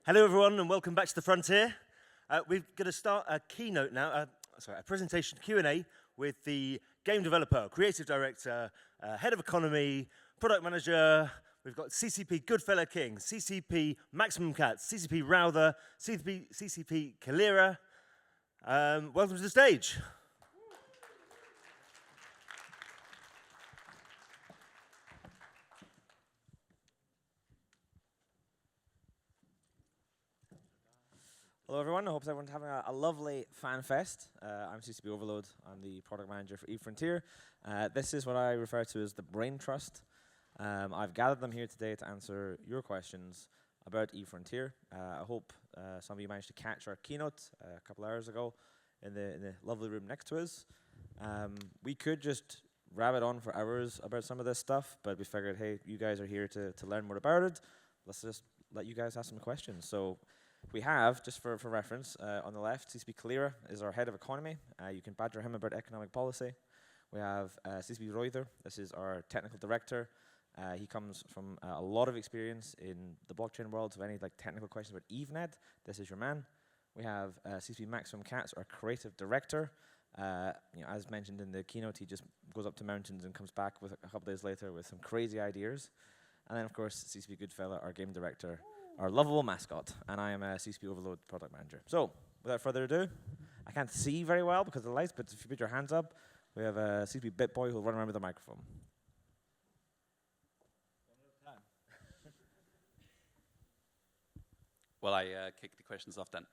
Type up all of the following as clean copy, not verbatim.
Hello everyone and welcome back to the Frontier. We're going to start a keynote now, a presentation Q&A with the game developer, creative director, head of economy, product manager. We've got CCP Goodfella King, CCP Maximum Cats, CCP Raudur, CCP Kalirha. Welcome to the stage. Hello everyone, I hope everyone's having a lovely Fanfest. I'm CCP Overload, I'm the product manager for eFrontier. This is what I refer to as the brain trust. I've gathered them here today to answer your questions about eFrontier. I hope some of you managed to catch our keynote a couple hours ago in the lovely room next to us. We could just rabbit on for hours about some of this stuff, but we figured, hey, you guys are here to learn more about it. Let's just let you guys ask some questions. So we have, just for reference, on the left, CCP Kalirha is our head of economy. You can badger him about economic policy. We have CCP Raudur. This is our technical director. He comes from a lot of experience in the blockchain world, so any technical questions about EveNet, this is your man. We have CCP Maximum Cats, our creative director. As mentioned in the keynote, he just goes up to mountains and comes back with a couple days later with some crazy ideas. And then, of course, CCP Goodfella, our game director, our lovable mascot, and I am a CCP Overload product manager. So, without further ado, I can't see very well because of the lights, but if you put your hands up, we have a CCP BitBoy who'll run around with a microphone. Well, I kick the questions off then.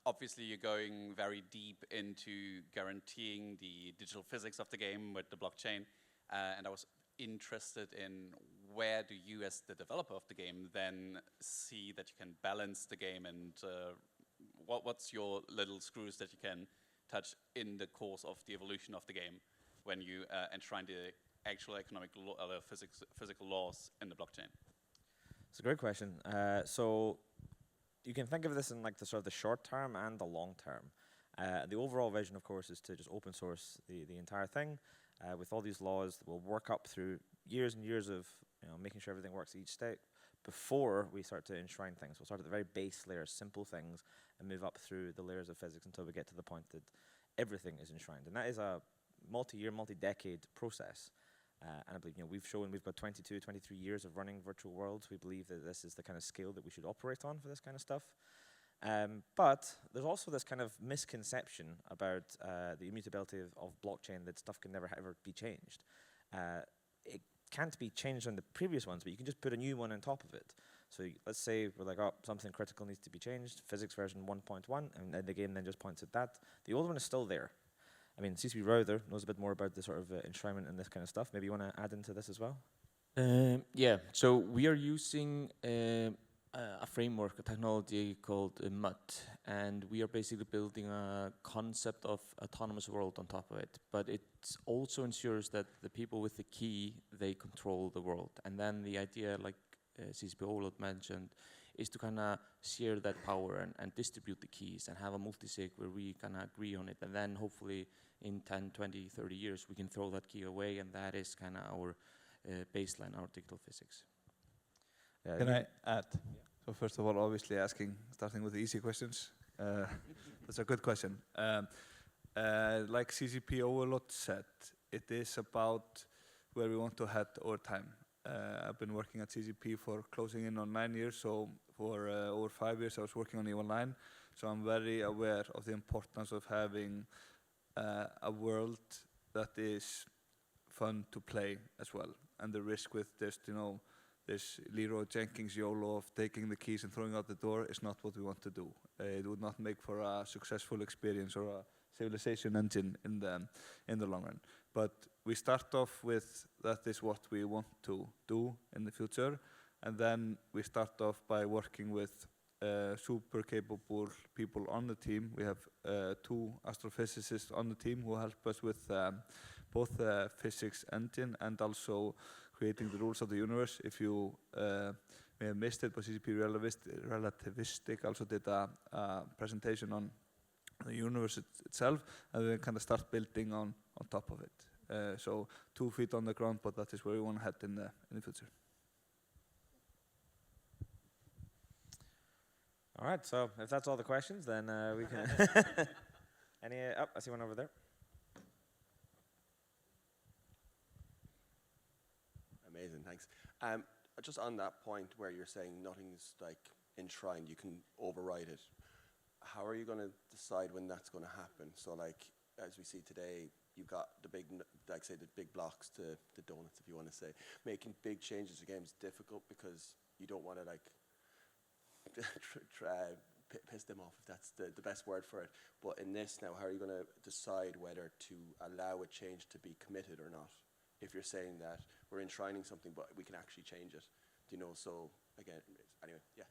Obviously, you're going very deep into guaranteeing the digital physics of the game with the blockchain, and I was interested in where do you, as the developer of the game, then see that you can balance the game, and what's your little screws that you can touch in the course of the evolution of the game when you enshrine the actual economic physical laws in the blockchain? It's a great question. So you can think of this in the sort of the short term and the long term. The overall vision, of course, is to just open source the entire thing with all these laws that will work up through years and years of making sure everything works each step before we start to enshrine things. We'll start at the very base layer, simple things, and move up through the layers of physics until we get to the point that everything is enshrined. And that is a multi-year, multi-decade process. And I believe we've shown we've got 22, 23 years of running virtual worlds. We believe that this is the kind of scale that we should operate on for this kind of stuff. But there's also this kind of misconception about the immutability of blockchain, that stuff can never ever be changed. It can't be changed on the previous ones, but you can just put a new one on top of it. So let's say we're like, oh, something critical needs to be changed, physics version 1.1, and the game then just points at that. The old one is still there. I mean, CCP Raudur knows a bit more about the sort of enshrinement and this kind of stuff. Maybe you want to add into this as well? Yeah, so we are using a framework, a technology called MUT, and we are basically building a concept of autonomous world on top of it. But it also ensures that the people with the key, they control the world. And then the idea, like CCP Overload mentioned, is to kind of share that power and distribute the keys and have a multi-sig where we kind of agree on it. And then hopefully in 10, 20, 30 years, we can throw that key away, and that is kind of our baseline, our digital physics. Can I add? Yeah. So first of all, obviously starting with the easy questions. That's a good question. Like CCP Overload said, it is about where we want to head over time. I've been working at CCP for closing in on 9 years, so for over 5 years I was working on EVE Online. So I'm very aware of the importance of having a world that is fun to play as well, and the risk with just this Leroy Jenkins YOLO of taking the keys and throwing out the door is not what we want to do. It would not make for a successful experience or a civilization engine in the long run. But we start off with that is what we want to do in the future, and then we start off by working with super capable people on the team. We have 2 astrophysicists on the team who help us with both the physics engine and also creating the rules of the universe. If you may have missed it, but CCP Relativistic also did a presentation on the universe itself, and then kind of start building on top of it. So 2 feet on the ground, but that is where we want to head in the future. All right, so if that's all the questions, then we can... I see one over there. Amazing, thanks. Just on that point where you're saying nothing's like enshrined, you can override it. How are you going to decide when that's going to happen? So like, as we see today, you've got the big, like say the big blocks to the donuts, if you want to say. Making big changes to games is difficult because you don't want to like piss them off, if that's the best word for it. But in this now, how are you going to decide whether to allow a change to be committed or not? If you're saying that we're enshrining something, but we can actually change it, do you know? So again, anyway, yeah.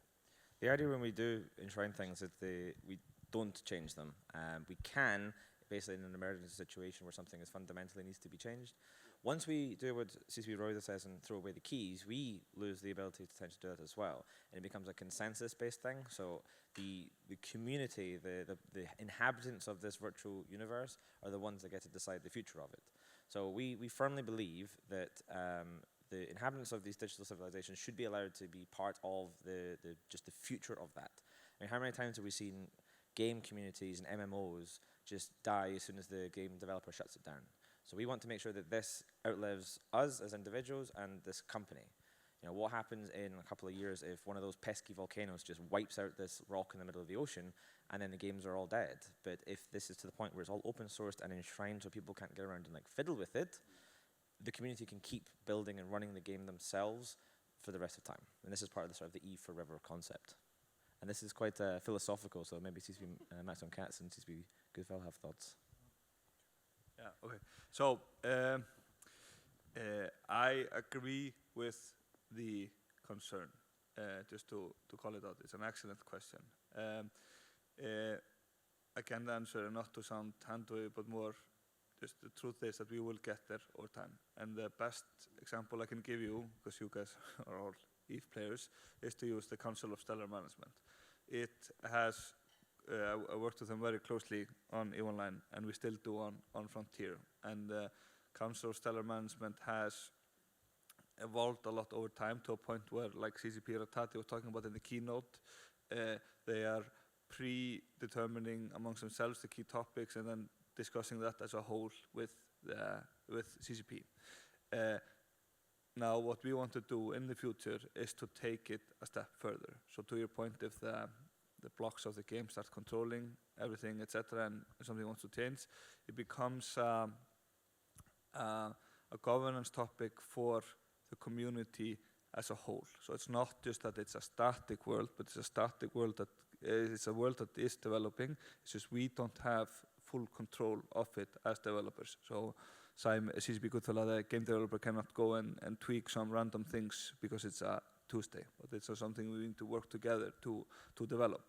The idea when we do enshrine things is we don't change them. We can, basically in an emergency situation where something is fundamentally needs to be changed. Once we do what CCP Raudur says and throw away the keys, we lose the ability to potentially do that as well. And it becomes a consensus-based thing. So the community, the inhabitants of this virtual universe are the ones that get to decide the future of it. So we firmly believe that the inhabitants of these digital civilizations should be allowed to be part of just the future of that. I mean, how many times have we seen game communities and MMOs just die as soon as the game developer shuts it down? So we want to make sure that this outlives us as individuals and this company. You know, what happens in a couple of years if one of those pesky volcanoes just wipes out this rock in the middle of the ocean and then the games are all dead? But if this is to the point where it's all open sourced and enshrined so people can't get around and like fiddle with it, the community can keep building and running the game themselves for the rest of time. And this is part of the sort of the E for River concept. And this is quite philosophical, so maybe CCP Maximum Cats and CCP Goodfella have thoughts. Yeah, okay. So I agree with the concern, just to call it out. It's an excellent question. I can answer, not to sound hand-wavy, but more just the truth is that we will get there over time. And the best example I can give you, because you guys are all EVE players, is to use the Council of Stellar Management. It has, I worked with them very closely on EVE Online, and we still do on Frontier. And Council of Stellar Management has evolved a lot over time to a point where, like CCP Raudur was talking about in the keynote, they are predetermining amongst themselves the key topics and then discussing that as a whole with CCP. Now, what we want to do in the future is to take it a step further. So, to your point, if the blocks of the game start controlling everything, etc., and something wants to change, it becomes a governance topic for the community as a whole. So it's not just that it's a static world, but it's a static world that it's a world that is developing. It's just we don't have full control of it as developers. So CCP Goodfella, the game developer, cannot go and tweak some random things because it's a Tuesday, but it's something we need to work together to develop.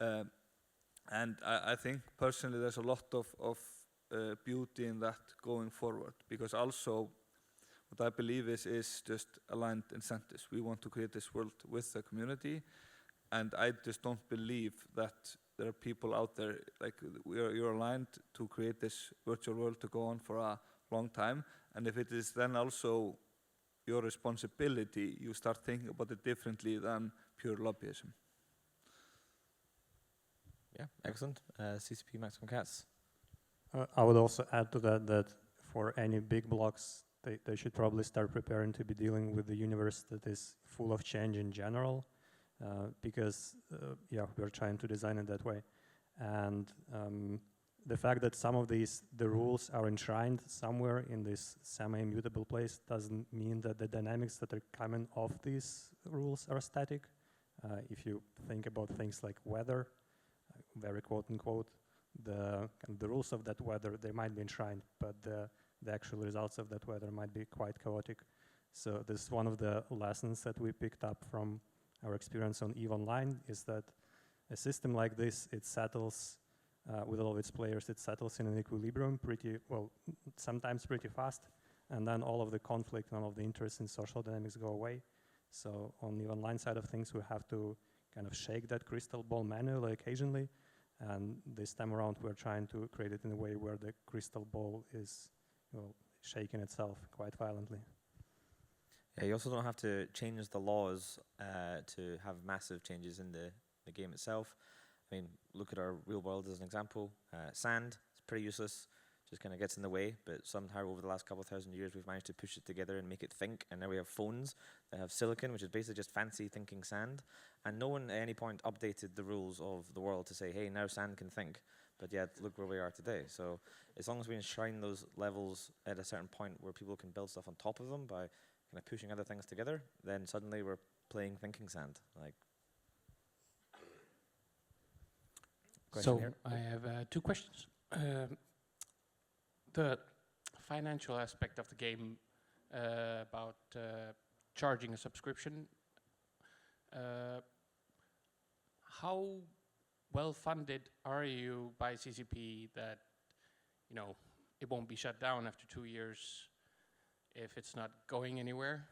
And I think personally there's a lot of beauty in that going forward, because also what I believe is just aligned incentives. We want to create this world with the community, and I just don't believe that there are people out there, like you're aligned to create this virtual world to go on for a long time, and if it is then also your responsibility, you start thinking about it differently than pure lobbyism. Yeah, excellent. CCP Maximum Cats. I would also add to that for any big blocks, they should probably start preparing to be dealing with the universe that is full of change in general, because we're trying to design it that way. And the fact that some of the rules are enshrined somewhere in this semi-immutable place doesn't mean that the dynamics that are coming off these rules are static. If you think about things like weather, very quote-unquote, the rules of that weather, they might be enshrined, but the actual results of that weather might be quite chaotic. So this is one of the lessons that we picked up from our experience on EVE Online, is that a system like this, it settles with all of its players, it settles in an equilibrium pretty, well, sometimes pretty fast, and then all of the conflict and all of the interest in social dynamics go away. So on the online side of things, we have to kind of shake that crystal ball manually occasionally, and this time around we're trying to create it in a way where the crystal ball is shaking itself quite violently. Yeah, you also don't have to change the laws to have massive changes in the the game itself. I mean, look at our real world as an example. Sand, it's pretty useless, just kind of gets in the way, but somehow over the last couple of thousand years we've managed to push it together and make it think, and now we have phones that have silicon, which is basically just fancy thinking sand, and no one at any point updated the rules of the world to say, hey, now sand can think, but yet look where we are today. So as long as we enshrine those levels at a certain point where people can build stuff on top of them by kind of pushing other things together, then suddenly we're playing thinking sand. Like. So I have 2 questions. The financial aspect of the game, about charging a subscription, how well funded are you by CCP that, you know, it won't be shut down after 2 years if it's not going anywhere?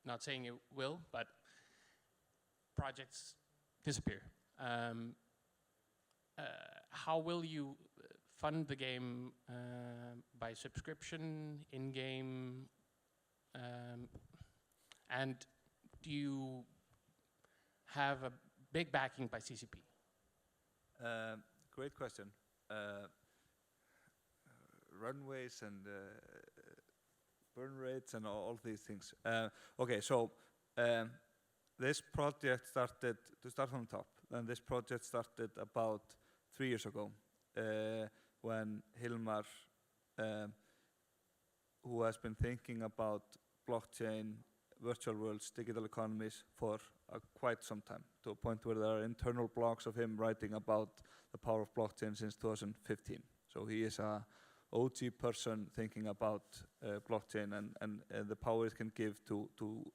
Not saying it will, but projects disappear. How will you fund the game by subscription, in-game, and do you have a big backing by CCP? Great question. Runways and burn rates and all these things. Okay, so this project started, to start from the top, and this project started about 3 years ago when Hilmar, who has been thinking about blockchain, virtual worlds, digital economies for quite some time, to a point where there are internal blogs of him writing about the power of blockchain since 2015. So he is a OG person thinking about blockchain and the power it can give to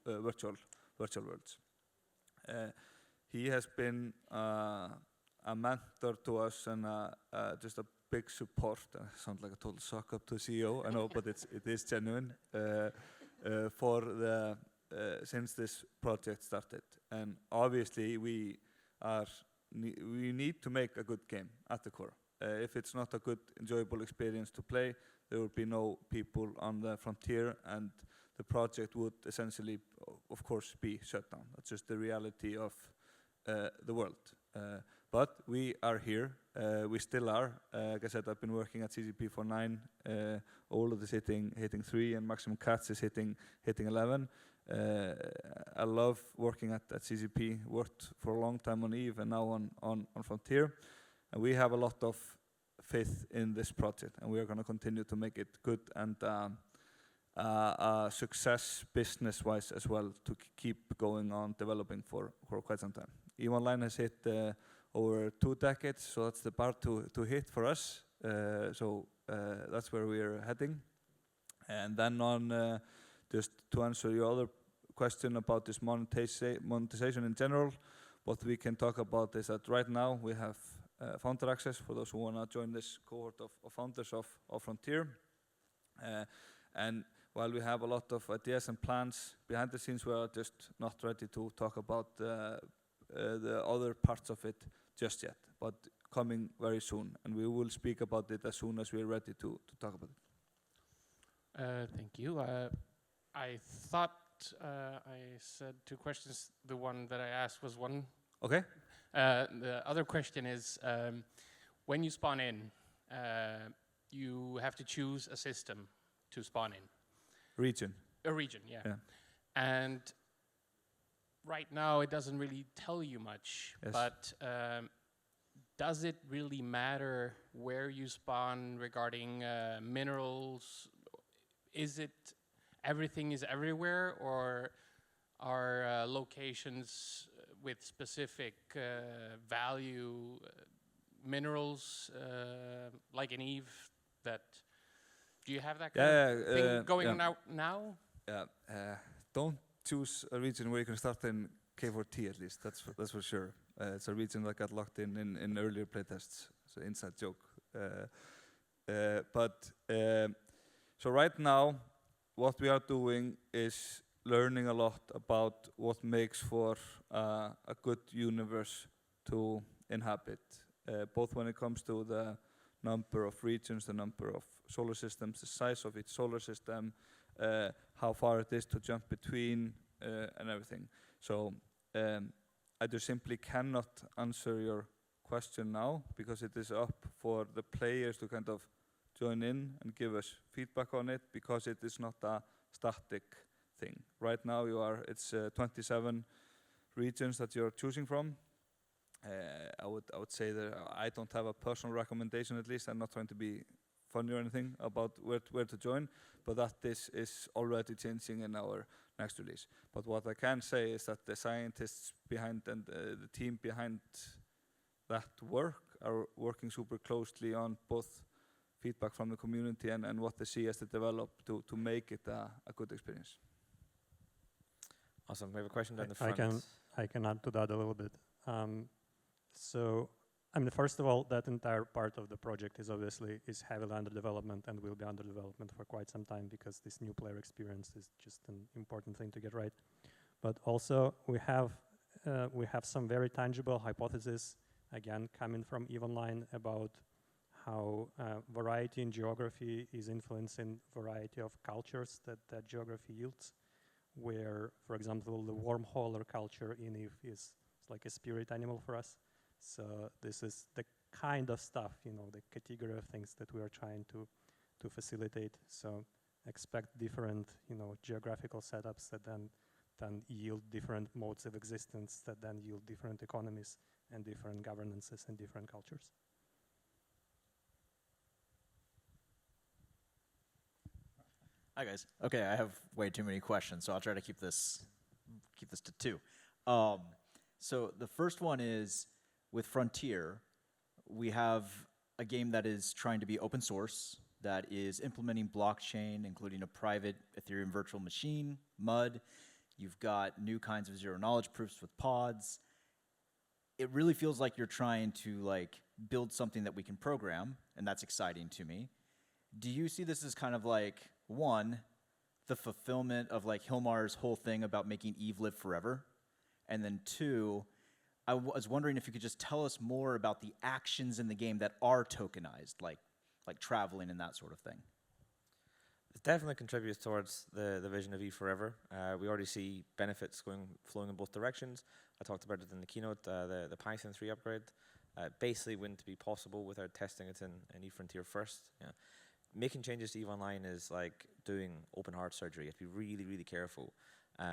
virtual worlds. He has been a mentor to us and just a big support. I sound like a total suck up to CEO, I know, but it is genuine for the since this project started. And obviously we need to make a good game at the core. If it's not a good, enjoyable experience to play, there will be no people on the frontier, and the project would essentially, of course, be shut down. That's just the reality of the world. But we are here. We still are. Like I said, I've been working at CCP for 9. Overload is hitting 3, and Maximum Cats is hitting 11. I love working at CCP. Worked for a long time on EVE and now on Frontier. And we have a lot of faith in this project, and we are going to continue to make it good and a success business-wise as well, to keep going on developing for quite some time. EVE Online has hit over 2 decades, so that's the bar to hit for us. So that's where we are heading. And then on just to answer your other question about this monetization in general, what we can talk about is that right now we have founder access for those who want to join this cohort of founders of Frontier. And while we have a lot of ideas and plans behind the scenes, we are just not ready to talk about the other parts of it just yet, but coming very soon. And we will speak about it as soon as we are ready to talk about it. Thank you. I thought I said 2 questions. The one that I asked was one. Okay. The other question is, when you spawn in, you have to choose a system to spawn in. Region. A region, yeah. And right now it doesn't really tell you much, yes. But does it really matter where you spawn regarding minerals? Is it everything is everywhere, or are locations with specific value minerals like in EVE that, do you have that kind of thing going out now? Yeah, don't choose a region where you can start in K4T at least, that's for sure. It's a region that got locked in earlier playtests. It's an inside joke. So right now, what we are doing is learning a lot about what makes for a good universe to inhabit, both when it comes to the number of regions, the number of solar systems, the size of each solar system, how far it is to jump between, and everything. So I just simply cannot answer your question now because it is up for the players to kind of join in and give us feedback on it because it is not a static thing. Right now it's 27 regions that you're choosing from. I would say that I don't have a personal recommendation, at least. I'm not trying to be funny or anything about where to join, but that this is already changing in our next release. But what I can say is that the scientists behind and the team behind that work are working super closely on both feedback from the community and what they see as they develop to make it a good experience. Awesome. We have a question down the front. I can add to that a little bit. So, I mean, first of all, that entire part of the project is heavily under development and will be under development for quite some time because this new player experience is just an important thing to get right. But also, we have some very tangible hypotheses, again, coming from EVE Online about how variety in geography is influencing variety of cultures that geography yields, where, for example, the wormholer culture in EVE is like a spirit animal for us. So this is the kind of stuff, the category of things that we are trying to facilitate. So expect different, geographical setups that then yield different modes of existence, that then yield different economies and different governances and different cultures. Hi guys. Okay, I have way too many questions, so I'll try to keep this to two. So the first one is, with Frontier, we have a game that is trying to be open source, that is implementing blockchain, including a private Ethereum virtual machine, MUD. You've got new kinds of zero-knowledge proofs with pods. It really feels like you're trying to build something that we can program, and that's exciting to me. Do you see this as kind of one, the fulfillment of Hilmar's whole thing about making EVE live forever? And then two, I was wondering if you could just tell us more about the actions in the game that are tokenized, like traveling and that sort of thing. It definitely contributes towards the vision of EVE forever. We already see benefits flowing in both directions. I talked about it in the keynote, the Python 3 upgrade. Basically wouldn't be possible without testing it in EVE Frontier first. Yeah. Making changes to EVE Online is like doing open heart surgery. You have to be really, really careful.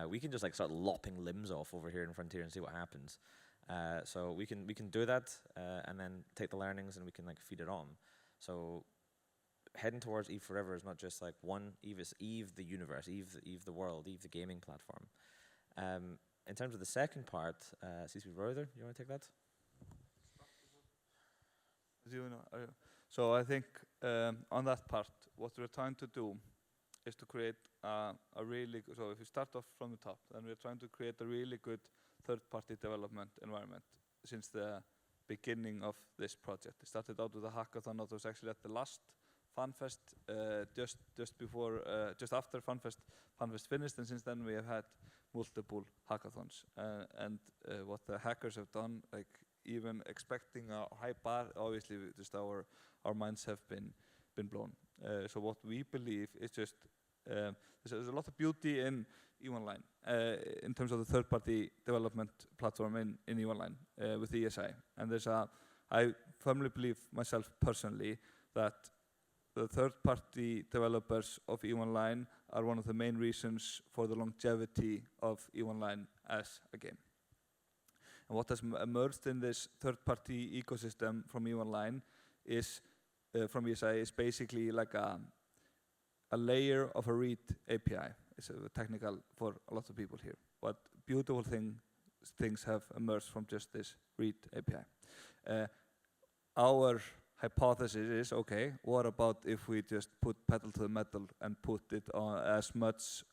We can just start lopping limbs off over here in Frontier and see what happens. So we can do that and then take the learnings and we can feed it on. So heading towards EVE forever is not just one EVE, is EVE the universe, EVE the world, EVE the gaming platform. In terms of the second part, CCP Raudur, you want to take that? So I think on that part, what we're trying to do is to create a really good, so if we start off from the top, then we're trying to create a really good third-party development environment since the beginning of this project. It started out with a hackathon that was actually at the last Fanfest, just after Fanfest finished, and since then we have had multiple hackathons. And what the hackers have done, even expecting a high bar, obviously just our minds have been blown. So what we believe is just there's a lot of beauty in EVE Online in terms of the third-party development platform in EVE Online with ESI. And I firmly believe myself personally that the third-party developers of EVE Online are one of the main reasons for the longevity of EVE Online as a game. And what has emerged in this third-party ecosystem from EVE Online is, from ESI, is basically a layer of a read API. It's technical for a lot of people here, but beautiful things have emerged from just this read API. Our hypothesis is, okay, what about if we just put pedal to the metal and put it on as much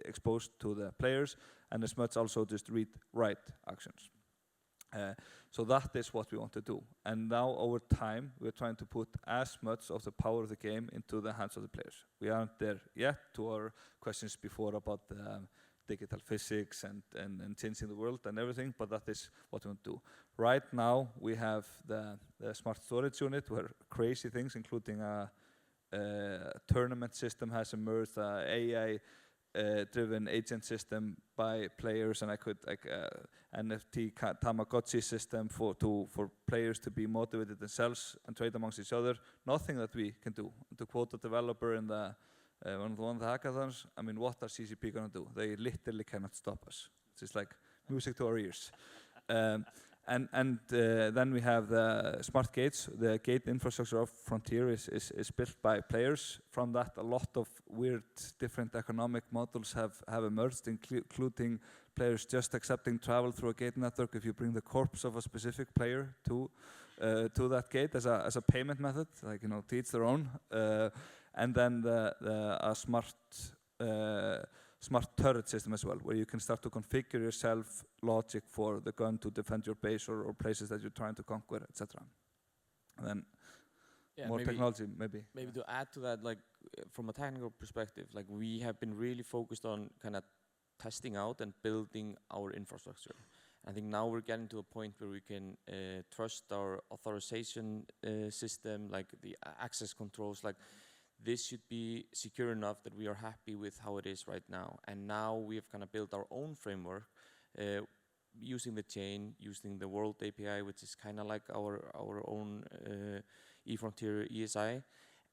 exposed to the players and as much also just read-write actions. So that is what we want to do. And now over time, we're trying to put as much of the power of the game into the hands of the players. We aren't there yet to our questions before about digital physics and changing the world and everything, but that is what we want to do. Right now, we have the smart storage unit where crazy things, including a tournament system has emerged, AI driven agent system by players, and I could NFT Tamagotchi system for players to be motivated themselves and trade amongst each other. Nothing that we can do. To quote a developer in the one of the hackathons, I mean, what are CCP gonna do? They literally cannot stop us. It's just like music to our ears. Then we have the smart gates. The gate infrastructure of Frontier is built by players. From that, a lot of weird, different economic models have emerged, including players just accepting travel through a gate network if you bring the corpse of a specific player to that gate as a payment method, like, you know, to each their own. And then a smart turret system as well, where you can start to configure yourself logic for the gun to defend your base or places that you're trying to conquer, etc. And then more technology, maybe. Maybe to add to that, like from a technical perspective, like we have been really focused on kind of testing out and building our infrastructure. I think now we're getting to a point where we can trust our authorization system, like the access controls, like this should be secure enough that we are happy with how it is right now. And now we have kind of built our own framework using the chain, using the World API, which is kind of like our own eFrontier ESI,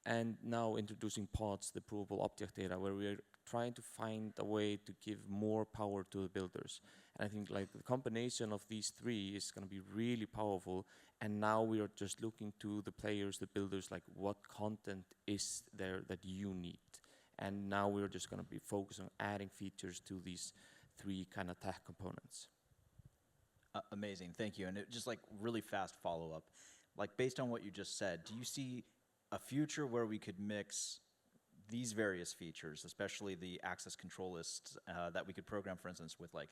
and now introducing pods, the provable object data, where we are trying to find a way to give more power to the builders. And I think like the combination of these three is going to be really powerful. And now we are just looking to the players, the builders, like what content is there that you need. And now we're just going to be focused on adding features to these three kind of tech components. Amazing, thank you. And just like really fast follow-up, like based on what you just said, do you see a future where we could mix these various features, especially the access control lists that we could program, for instance, with like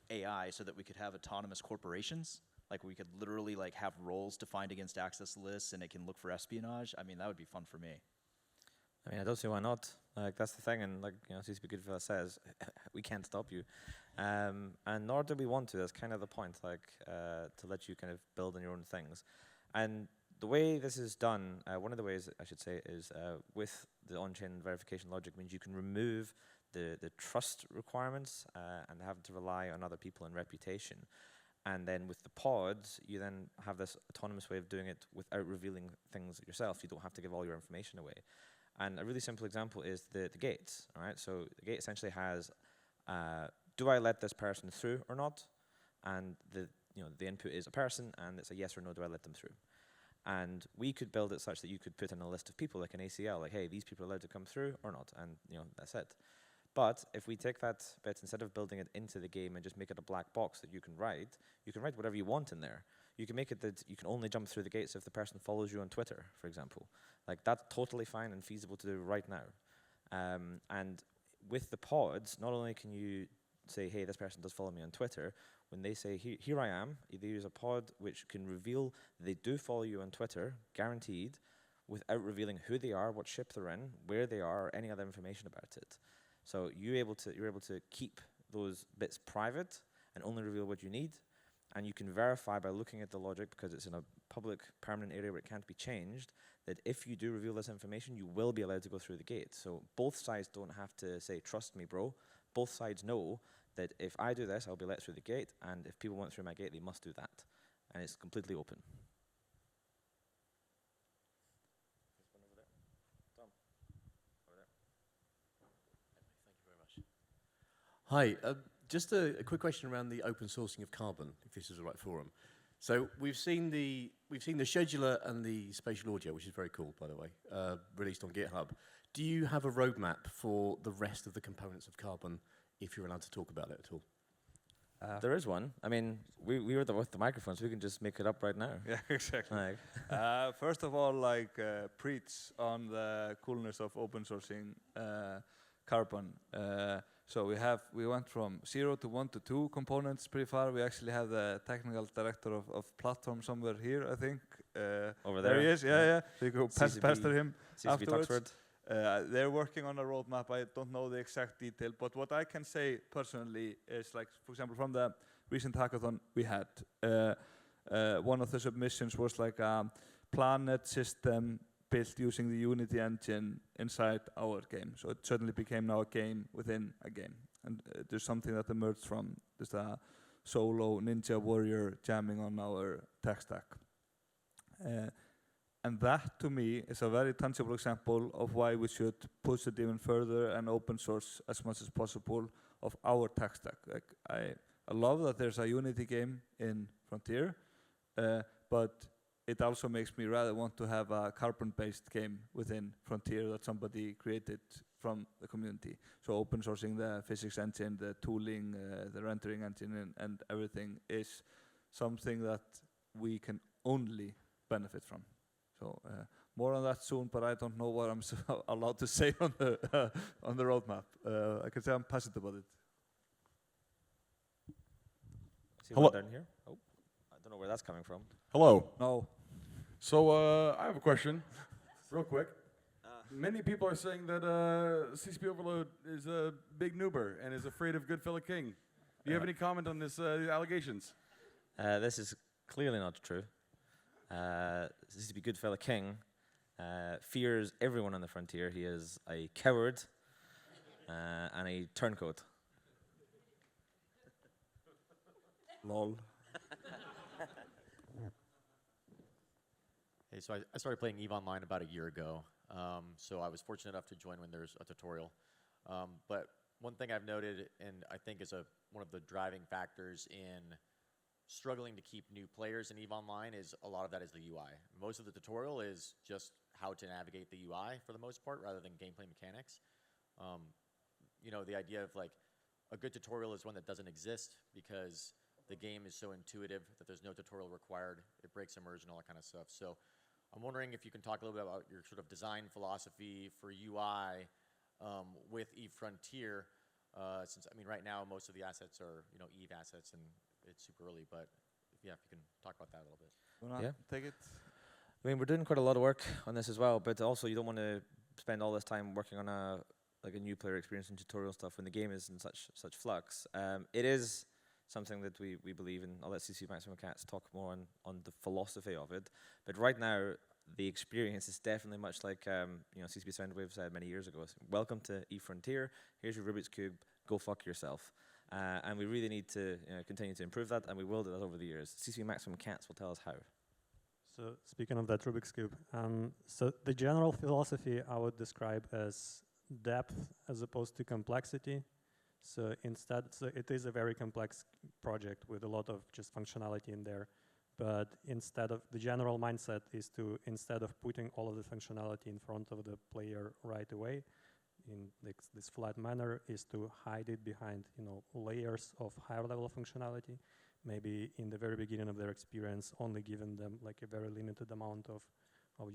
AI, so that we could have autonomous corporations? Like we could literally like have roles defined against access lists and it can look for espionage. I mean, that would be fun for me. I mean, I don't see why not. Like that's the thing, and like, you know, CCP Goodfella says, we can't stop you, and nor do we want to. That's kind of the point, like to let you kind of build on your own things. And the way this is done, one of the ways I should say is with the on-chain verification logic means you can remove the trust requirements and have to rely on other people and reputation. And then with the pods, you then have this autonomous way of doing it without revealing things yourself. You don't have to give all your information away. And a really simple example is the gates, all right? So the gate essentially has, do I let this person through or not? And the input is a person, and it's a yes or no, do I let them through? And we could build it such that you could put in a list of people, like an ACL, like, hey, these people are allowed to come through or not, and that's it. But if we take that bit, instead of building it into the game and just make it a black box that you can write whatever you want in there. You can make it that you can only jump through the gates if the person follows you on Twitter, for example. Like, that's totally fine and feasible to do right now. And with the pods, not only can you say, hey, this person does follow me on Twitter, when they say, here I am, they use a pod which can reveal they do follow you on Twitter, guaranteed, without revealing who they are, what ship they're in, where they are, or any other information about it. So you're able to keep those bits private and only reveal what you need. And you can verify by looking at the logic, because it's in a public permanent area where it can't be changed, that if you do reveal this information, you will be allowed to go through the gate. So both sides don't have to say, trust me, bro. Both sides know that if I do this, I'll be let through the gate. And if people want through my gate, they must do that. And it's completely open. Hi, just a quick question around the open sourcing of Carbon, if this is the right forum. So we've seen the scheduler and the spatial audio, which is very cool, by the way, released on GitHub. Do you have a roadmap for the rest of the components of Carbon, if you're allowed to talk about it at all? There is one. I mean, we were with the microphones. We can just make it up right now. Yeah, exactly. Like first of all, like preach on the coolness of open sourcing Carbon. So we went from 0 to 1 to 2 components pretty far. We actually have the technical director of platform somewhere here, I think. Over there. There he is, yeah. So you go pester him CCP afterwards. Tuxford. They're working on a roadmap. I don't know the exact detail, but what I can say personally is, like, for example, from the recent hackathon we had, one of the submissions was like a planet system built using the Unity engine inside our game. So it suddenly became now a game within a game. And there's something that emerged from just a solo ninja warrior jamming on our tech stack. And that, to me, is a very tangible example of why we should push it even further and open source as much as possible of our tech stack. Like, I love that there's a Unity game in Frontier, but it also makes me rather want to have a Carbon-based game within Frontier that somebody created from the community. So open sourcing the physics engine, the tooling, the rendering engine, and everything is something that we can only benefit from. So more on that soon, but I don't know what I'm allowed to say on the roadmap. I can say I'm passionate about it. See one down here? Oh, I don't know where that's coming from. Hello. No. So I have a question, real quick. Many people are saying that CCP Overload is a big noober and is afraid of Goodfella King. Do you have any comment on this allegations? This is clearly not true. CCP Goodfella King fears everyone on the Frontier. He is a coward and a turncoat. Lol. Hey, so I started playing EVE Online about a year ago. So I was fortunate enough to join when there's a tutorial. But one thing I've noted, and I think is one of the driving factors in struggling to keep new players in EVE Online, is a lot of that is the UI. Most of the tutorial is just how to navigate the UI for the most part, rather than gameplay mechanics. You know, the idea of like a good tutorial is one that doesn't exist because the game is so intuitive that there's no tutorial required. It breaks immersion, all that kind of stuff. So I'm wondering if you can talk a little bit about your sort of design philosophy for UI with EVE Frontier, since, I mean, right now most of the assets are, you know, EVE assets and it's super early, but yeah, if you can talk about that a little bit. Yeah. Take it. I mean, we're doing quite a lot of work on this as well, but also you don't want to spend all this time working on a new player experience and tutorial stuff when the game is in such flux. It is something that we believe in. I'll let CCP Maximum Cats talk more on the philosophy of it. But right now, the experience is definitely much like you know, CCP Soundwave said many years ago. Welcome to EVE Frontier. Here's your Rubik's Cube. Go fuck yourself. And we really need to continue to improve that, and we will do that over the years. CCP Maximum Cats will tell us how. So speaking of that Rubik's Cube, so the general philosophy I would describe as depth as opposed to complexity. So instead, so it is a very complex project with a lot of just functionality in there. But instead of, the general mindset is to, instead of putting all of the functionality in front of the player right away, in this flat manner, is to hide it behind, you know, layers of higher level functionality. Maybe in the very beginning of their experience, only giving them like a very limited amount of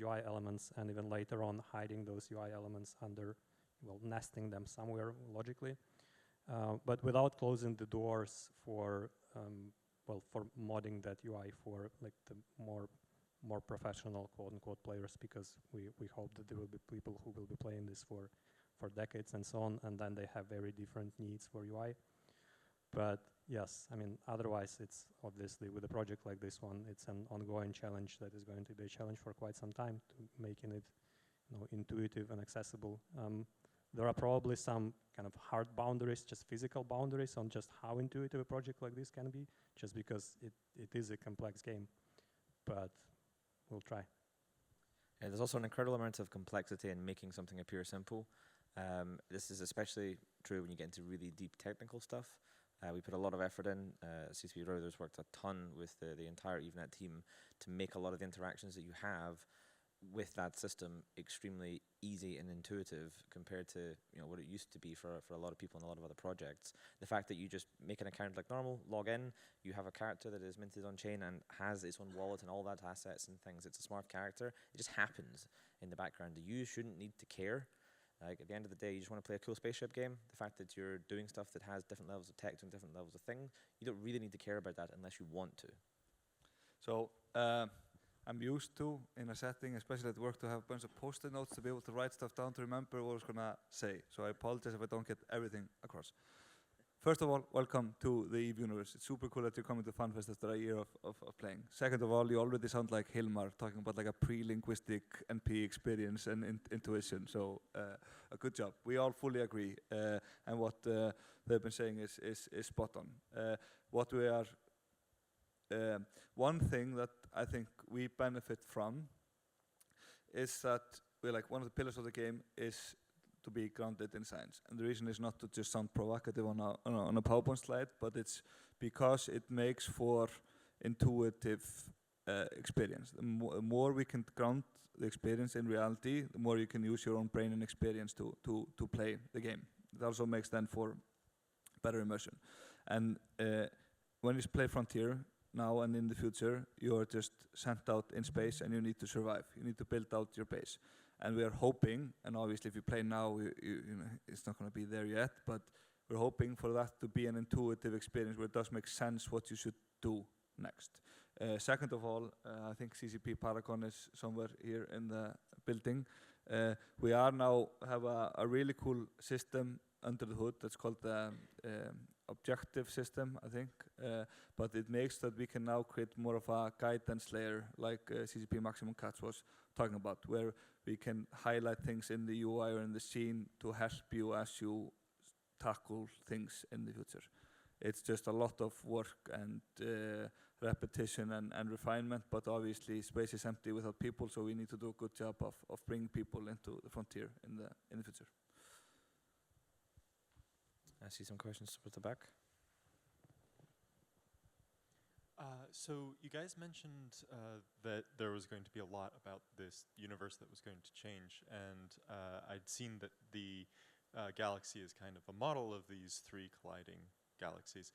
UI elements, and even later on hiding those UI elements under, well, nesting them somewhere logically. But without closing the doors for, well, for modding that UI for like the more professional quote-unquote players, because we hope that there will be people who will be playing this for decades and so on, and then they have very different needs for UI. But yes, I mean, otherwise it's obviously with a project like this one, it's an ongoing challenge that is going to be a challenge for quite some time, to making it, you know, intuitive and accessible. There are probably some kind of hard boundaries, just physical boundaries on just how intuitive a project like this can be, just because it is a complex game, but we'll try. Yeah, there's also an incredible amount of complexity in making something appear simple. This is especially true when you get into really deep technical stuff. We put a lot of effort in. CCP Raudur's worked a ton with the entire EveNet team to make a lot of the interactions that you have with that system extremely easy and intuitive compared to, you know, what it used to be for a lot of people in a lot of other projects. The fact that you just make an account like normal, log in, you have a character that is minted on chain and has its own wallet and all that assets and things. It's a smart character. It just happens in the background. You shouldn't need to care. Like, at the end of the day, you just want to play a cool spaceship game. The fact that you're doing stuff that has different levels of text and different levels of things, you don't really need to care about that unless you want to. So I'm used to, in a setting, especially at work, to have a bunch of post-it notes to be able to write stuff down to remember what I was going to say. So I apologize if I don't get everything across. first of all, welcome to the EVE universe. It's super cool that you're coming to Fanfest after a year of playing. Second of all, you already sound like Hilmar, talking about like a pre-linguistic NP experience and intuition. So a good job. We all fully agree. And what they've been saying is spot on. What we are, one thing that I think we benefit from is that we're like one of the pillars of the game is to be grounded in science. And the reason is not to just sound provocative on a PowerPoint slide, but it's because it makes for intuitive experience. The more we can ground the experience in reality, the more you can use your own brain and experience to play the game. It also makes then for better immersion. And when you play Frontier, now and in the future, you are just sent out in space and you need to survive. You need to build out your base. And we are hoping, and obviously if you play now, you know, it's not going to be there yet, but we're hoping for that to be an intuitive experience where it does make sense what you should do next. Second of all, I think CCP Paragon is somewhere here in the building. We are now have a really cool system under the hood that's called the objective system, I think, but it makes that we can now create more of a guidance layer like CCP Maximum Cats was talking about, where we can highlight things in the UI or in the scene to help you as you tackle things in the future. It's just a lot of work and repetition and refinement, but obviously space is empty without people, so we need to do a good job of bringing people into the Frontier in the future. I see some questions at the back. So you guys mentioned that there was going to be a lot about this universe that was going to change, and I'd seen that the galaxy is kind of a model of these three colliding galaxies.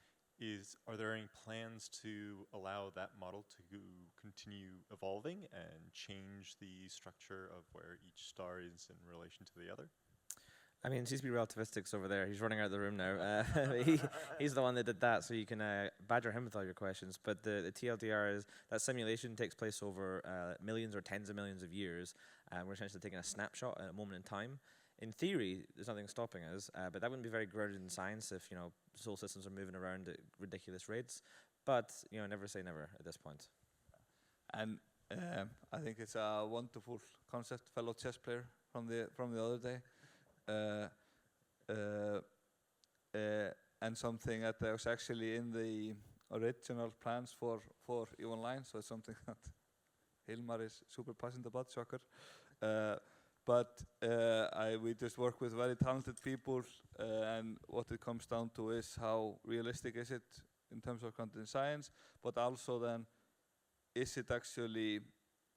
Are there any plans to allow that model to continue evolving and change the structure of where each star is in relation to the other? I mean, CCP Relativistics over there, he's running out of the room now. He's the one that did that, so you can badger him with all your questions. But the TLDR is that simulation takes place over millions or tens of millions of years. We're essentially taking a snapshot at a moment in time. In theory, there's nothing stopping us, but that wouldn't be very grounded in science if, you know, solar systems are moving around at ridiculous rates. But, you know, never say never at this point. And I think it's a wonderful concept, fellow chess player from the other day. And something that was actually in the original plans for EVE Online, so it's something that Hilmar is super passionate about, shocker. But we just work with very talented people, and what it comes down to is how realistic is it in terms of content science, but also then, is it actually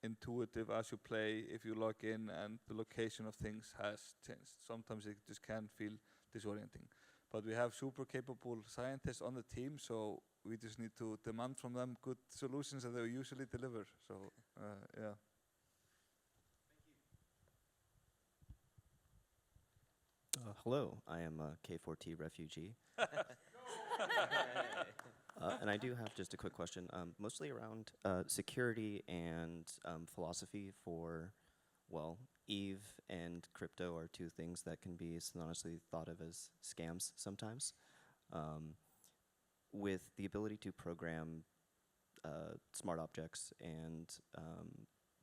intuitive as you play if you log in and the location of things has changed. Sometimes it just can feel disorienting. But we have super capable scientists on the team, so we just need to demand from them good solutions that they usually deliver. So, yeah. Hello, I am a K4T refugee. And I do have just a quick question, mostly around security and philosophy for, well, EVE and crypto are two things that can be synonymously thought of as scams sometimes. With the ability to program smart objects and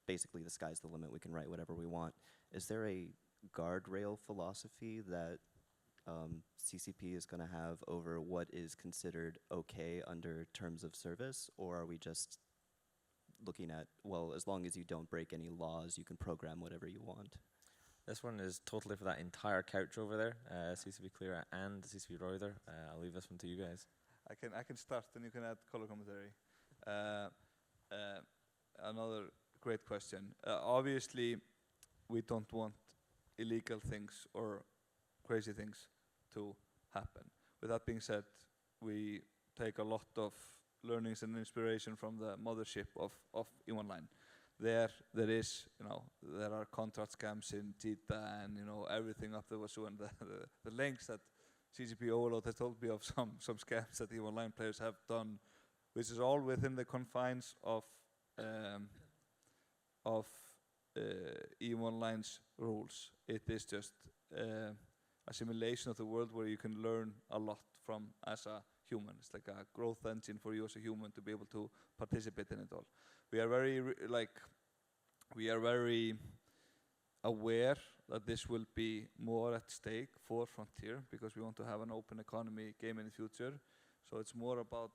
basically the sky's the limit, we can write whatever we want, is there a guardrail philosophy that CCP is going to have over what is considered okay under terms of service, or are we just looking at, well, as long as you don't break any laws, you can program whatever you want? This one is totally for that entire couch over there, CCP Kalirha and CCP Raudur. I'll leave this one to you guys. I can start, and you can add color commentary. Another great question. Obviously, we don't want illegal things or crazy things to happen. With that being said, we take a lot of learnings and inspiration from the mothership of EVE Online. There is, you know, there are contract scams in Cheetah and, you know, everything up the wazoo, and the links that CCP Overload has told me of some scams that EVE Online players have done, which is all within the confines of EVE Online's rules. It is just a simulation of the world where you can learn a lot from as a human. It's like a growth engine for you as a human to be able to participate in it all. We are very aware that this will be more at stake for Frontier because we want to have an open economy game in the future. So it's more about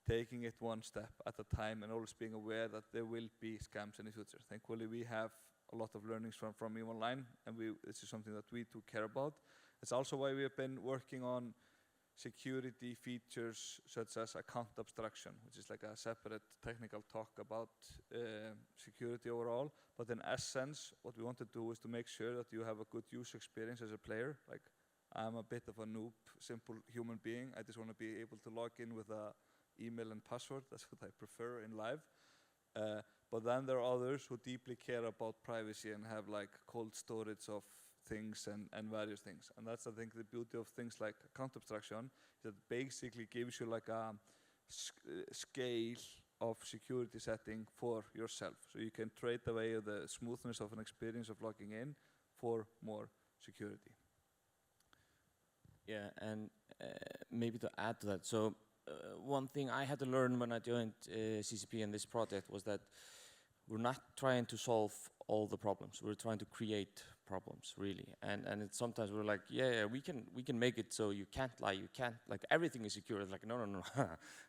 taking it one step at a time and always being aware that there will be scams in the future. Thankfully, we have a lot of learnings from EVE Online, and this is something that we do care about. It's also why we have been working on security features such as account abstraction, which is like a separate technical talk about security overall. But in essence, what we want to do is to make sure that you have a good user experience as a player. Like, I'm a bit of a noob, simple human being. I just want to be able to log in with a email and password. That's what I prefer in live. But then there are others who deeply care about privacy and have like cold storage of things and various things. And that's, I think, the beauty of things like account abstraction, that basically gives you like a scale of security setting for yourself. So you can trade away the smoothness of an experience of logging in for more security. Yeah, and maybe to add to that, so one thing I had to learn when I joined CCP in this project was that we're not trying to solve all the problems. We're trying to create problems, really. And it's sometimes we're like, yeah, we can make it so you can't lie, you can't, like everything is secure. It's like, no.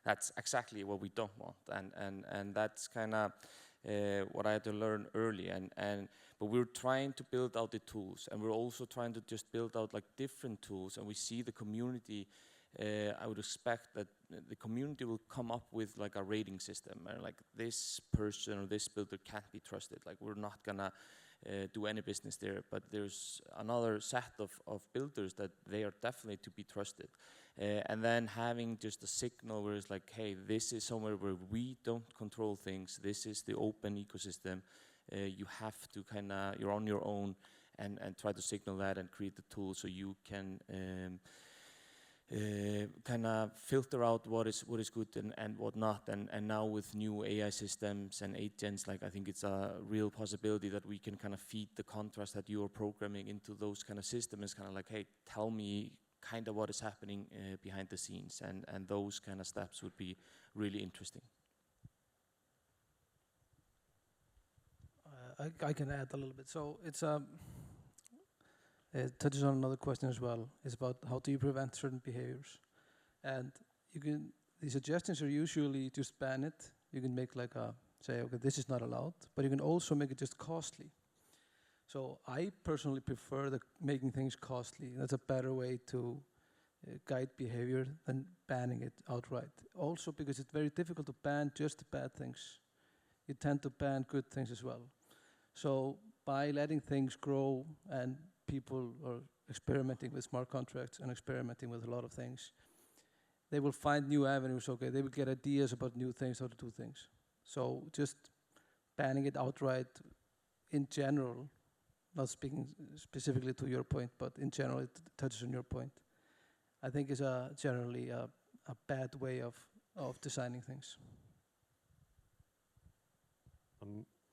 That's exactly what we don't want. And that's kind of what I had to learn early. But we're trying to build out the tools, and we're also trying to just build out like different tools, and we see the community. I would expect that the community will come up with like a rating system, and like this person or this builder can't be trusted. Like, we're not gonna do any business there. But there's another set of builders that they are definitely to be trusted. And then having just a signal where it's like, hey, this is somewhere where we don't control things. This is the open ecosystem. You have to you're on your own, and try to signal that and create the tool so you can filter out what is good and what not. And now with new AI systems and agents, like, I think it's a real possibility that we can feed the contrast that you are programming into those kind of systems. It's like, hey, tell me what is happening behind the scenes, and those kind of steps would be really interesting. I can add a little bit. So it's it touches on another question as well. It's about how do you prevent certain behaviors, and the suggestions are usually just ban it. You can make say, okay, this is not allowed, but you can also make it just costly. So I personally prefer making things costly. That's a better way to guide behavior than banning it outright. Also because it's very difficult to ban just the bad things. You tend to ban good things as well. So by letting things grow, and people are experimenting with smart contracts and experimenting with a lot of things, they will find new avenues. Okay, they will get ideas about new things, how to do things. So just banning it outright in general, not speaking specifically to your point, but in general it touches on your point, I think is generally a bad way of designing things.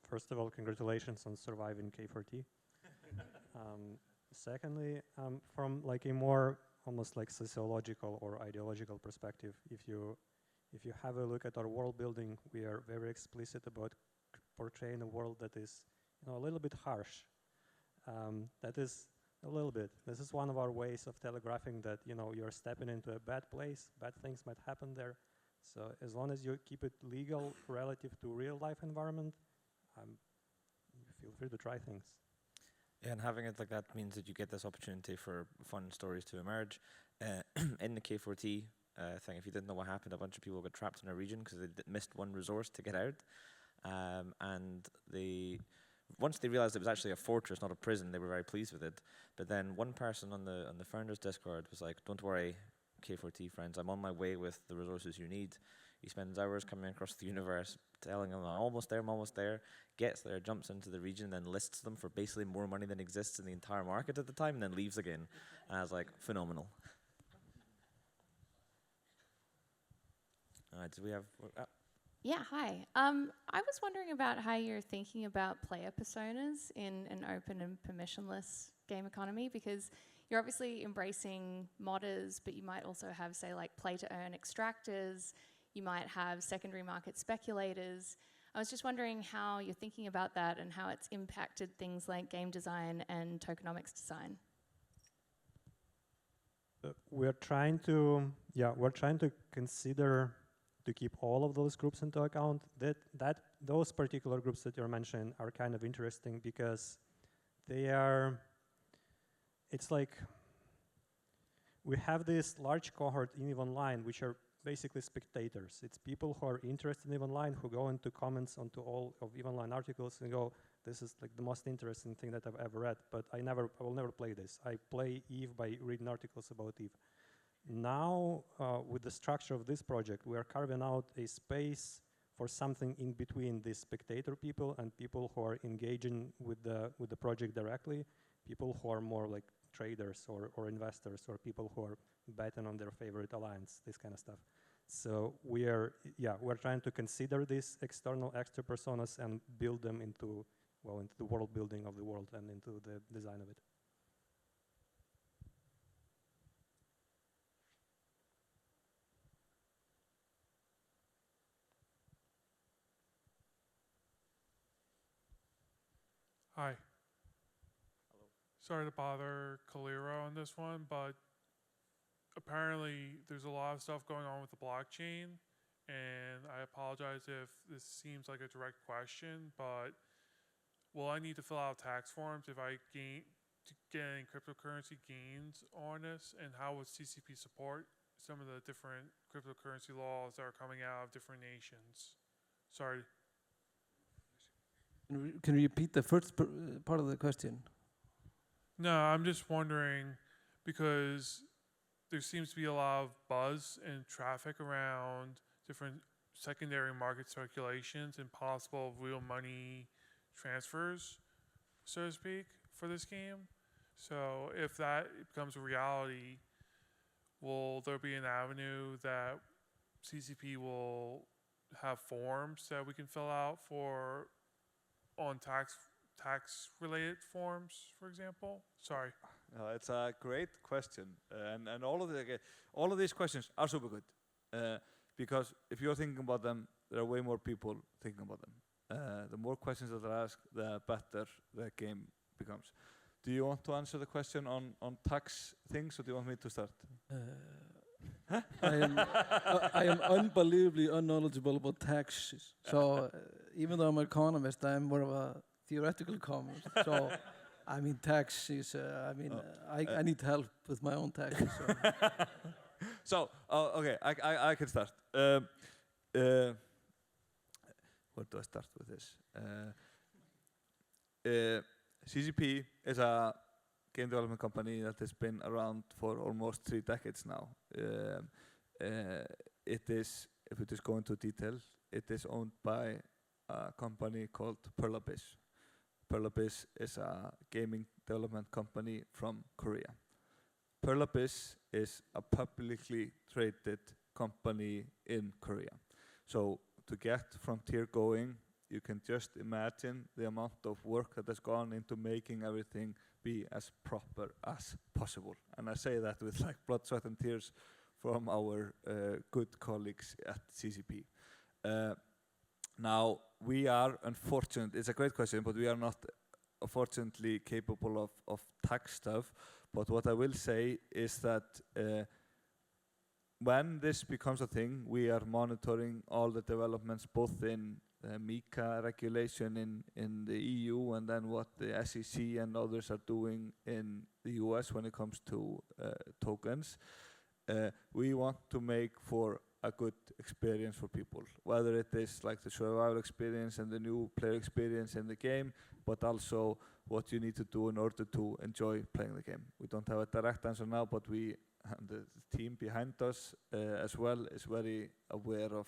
First of all, congratulations on surviving K4T. Secondly, from a more almost sociological or ideological perspective, if you have a look at our world building, we are very explicit about portraying a world that is a little bit harsh. That is a little bit. This is one of our ways of telegraphing that you're stepping into a bad place. Bad things might happen there. So as long as you keep it legal relative to real life environment, feel free to try things. Yeah, and having it like that means that you get this opportunity for fun stories to emerge. In the K4T thing, if you didn't know what happened, a bunch of people got trapped in a region because they missed one resource to get out. And once they realized it was actually a fortress, not a prison, they were very pleased with it. But then one person on the founders Discord was like, "Don't worry, K4T friends, I'm on my way with the resources you need." He spends hours coming across the universe, telling them, "I'm almost there," gets there, jumps into the region, then lists them for basically more money than exists in the entire market at the time, and then leaves again. And I was like, phenomenal. All right, do we have... Yeah, hi. I was wondering about how you're thinking about player personas in an open and permissionless game economy, because you're obviously embracing modders, but you might also have, say, like play-to-earn extractors. You might have secondary market speculators. I was just wondering how you're thinking about that and how it's impacted things like game design and tokenomics design. We're trying to consider to keep all of those groups into account. Those particular groups that you're mentioning are kind of interesting because it's like we have this large cohort in EVE Online, which are basically spectators. It's people who are interested in EVE Online, who go into comments onto all of EVE Online articles and go, this is like the most interesting thing that I've ever read, but I will never play this. I play EVE by reading articles about EVE. Now, with the structure of this project, we are carving out a space for something in between these spectator people and people who are engaging with the project directly, people who are more like traders or investors, or people who are betting on their favorite alliance, this kind of stuff. So we're trying to consider these external extra personas and build them into the world building of the world and into the design of it. Hi. Hello. Sorry to bother Kalirha on this one, but apparently there's a lot of stuff going on with the blockchain, and I apologize if this seems like a direct question, but will I need to fill out tax forms if I get any cryptocurrency gains on this, and how would CCP support some of the different cryptocurrency laws that are coming out of different nations? Sorry. Can you repeat the first part of the question? No, I'm just wondering, because there seems to be a lot of buzz and traffic around different secondary market circulations and possible real money transfers, so to speak, for this game. So if that becomes a reality, will there be an avenue that CCP will have forms that we can fill out for on tax-related forms, for example? Sorry. It's a great question, and all of these questions are super good, because if you're thinking about them, there are way more people thinking about them. The more questions that are asked, the better the game becomes. Do you want to answer the question on tax things, or do you want me to start? I am unbelievably unknowledgeable about taxes. So even though I'm an economist, I'm more of a theoretical economist. So I mean, taxes. I need help with my own taxes. So okay, I can start. Where do I start with this? CCP is a game development company that has been around for almost 3 decades now. It is, if we just go into detail, it is owned by a company called Perlabiz. Perlabiz is a gaming development company from Korea. Perlabiz is a publicly traded company in Korea. So to get Frontier going, you can just imagine the amount of work that has gone into making everything be as proper as possible. And I say that with like blood, sweat and tears from our good colleagues at CCP. Now, we are unfortunate, it's a great question, but we are not unfortunately capable of tax stuff. But what I will say is that when this becomes a thing, we are monitoring all the developments both in MiCA regulation in the EU, and then what the SEC and others are doing in the US when it comes to tokens. We want to make for a good experience for people, whether it is like the survival experience and the new player experience in the game, but also what you need to do in order to enjoy playing the game. We don't have a direct answer now, but we, and the team behind us as well, is very aware of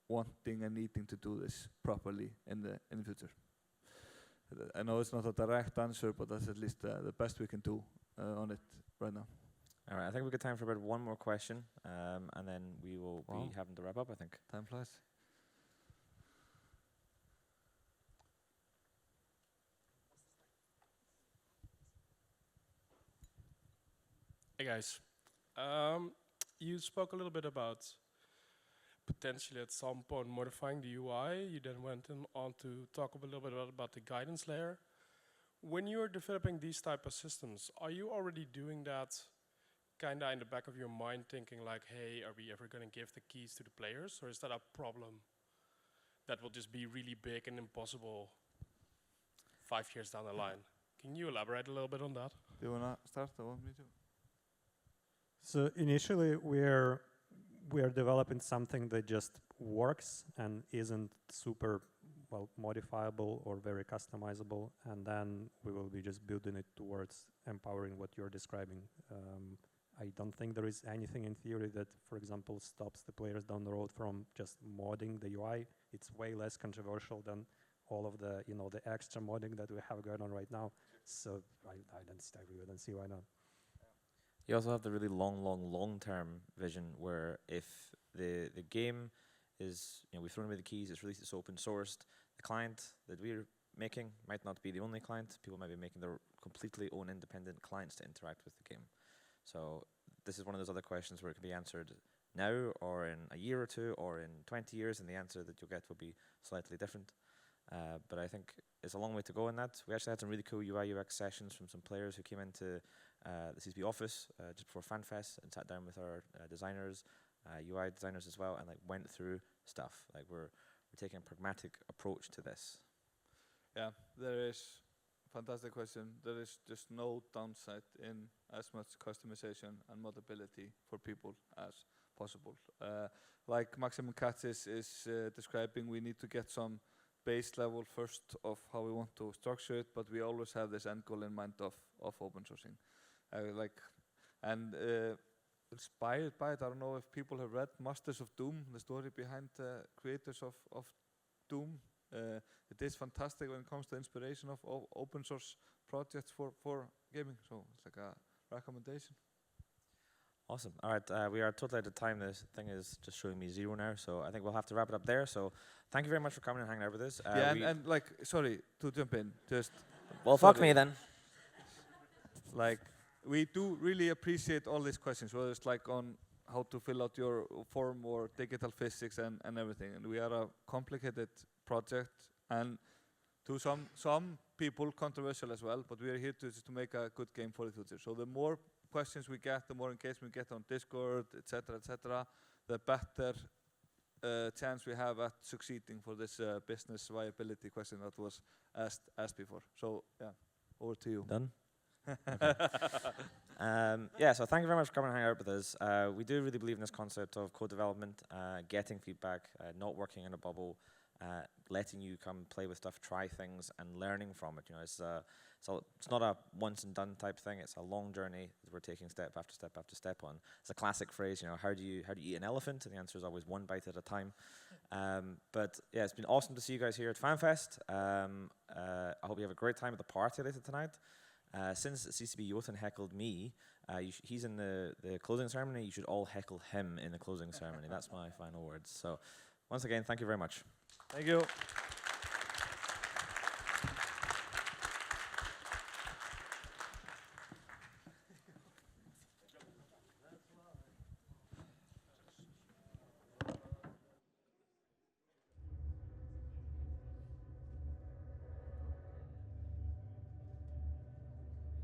wanting and needing to do this properly in the future. I know it's not a direct answer, but that's at least the best we can do on it right now. All right, I think we've got time for about one more question, and then we will be having to wrap up, I think. Time flies. Hey guys, you spoke a little bit about potentially at some point modifying the UI. You then went on to talk a little bit about the guidance layer. When you're developing these type of systems, are you already doing that kind of in the back of your mind, thinking like, hey, are we ever going to give the keys to the players, or is that a problem that will just be really big and impossible 5 years down the line? Can you elaborate a little bit on that? Do you wanna start or want me to? So initially, we're developing something that just works and isn't super well modifiable or very customizable, and then we will be just building it towards empowering what you're describing. I don't think there is anything in theory that, for example, stops the players down the road from just modding the UI. It's way less controversial than all of the, you know, the extra modding that we have going on right now. So I don't see why not. You also have the really long-term vision where if the game is, you know, we've thrown away the keys, it's released, it's open sourced, the client that we're making might not be the only client. People might be making their completely own independent clients to interact with the game. So this is one of those other questions where it can be answered now or in a year or two or in 20 years, and the answer that you'll get will be slightly different. But I think it's a long way to go in that. We actually had some really cool UI UX sessions from some players who came into the CCP office just before Fanfest and sat down with our designers, UI designers as well, and like went through stuff. Like we're taking a pragmatic approach to this. Yeah, there is fantastic question. There is just no downside in as much customization and modability for people as possible. Like Maximum Cats is describing, we need to get some base level first of how we want to structure it, but we always have this end goal in mind of open sourcing. Inspired by it, I don't know if people have read Masters of Doom, the story behind the creators of Doom. It is fantastic when it comes to inspiration of open source projects for gaming, so it's like a recommendation. Awesome. All right, we are totally out of time. This thing is just showing me 0 now, so I think we'll have to wrap it up there. So thank you very much for coming and hanging out with us. Yeah, and like, sorry to jump in, just. Well, fuck me then. Like, we do really appreciate all these questions, whether it's like on how to fill out your form or digital physics and everything. And we are a complicated project, and to some people controversial as well, but we are here to make a good game for the future. So the more questions we get, the more engagement we get on Discord, etc., the better chance we have at succeeding for this business viability question that was asked before. So yeah, over to you. Done? Yeah, so thank you very much for coming and hanging out with us. We do really believe in this concept of co-development, getting feedback, not working in a bubble, letting you come play with stuff, try things, and learning from it. You know, it's not a once and done type thing. It's a long journey that we're taking step after step after step on. It's a classic phrase. You know, how do you eat an elephant? And the answer is always one bite at a time. But yeah, it's been awesome to see you guys here at Fanfest. I hope you have a great time at the party later tonight. Since CCP Jotun heckled me, he's in the closing ceremony. You should all heckle him in the closing ceremony. That's my final words. So once again, thank you very much. Thank you.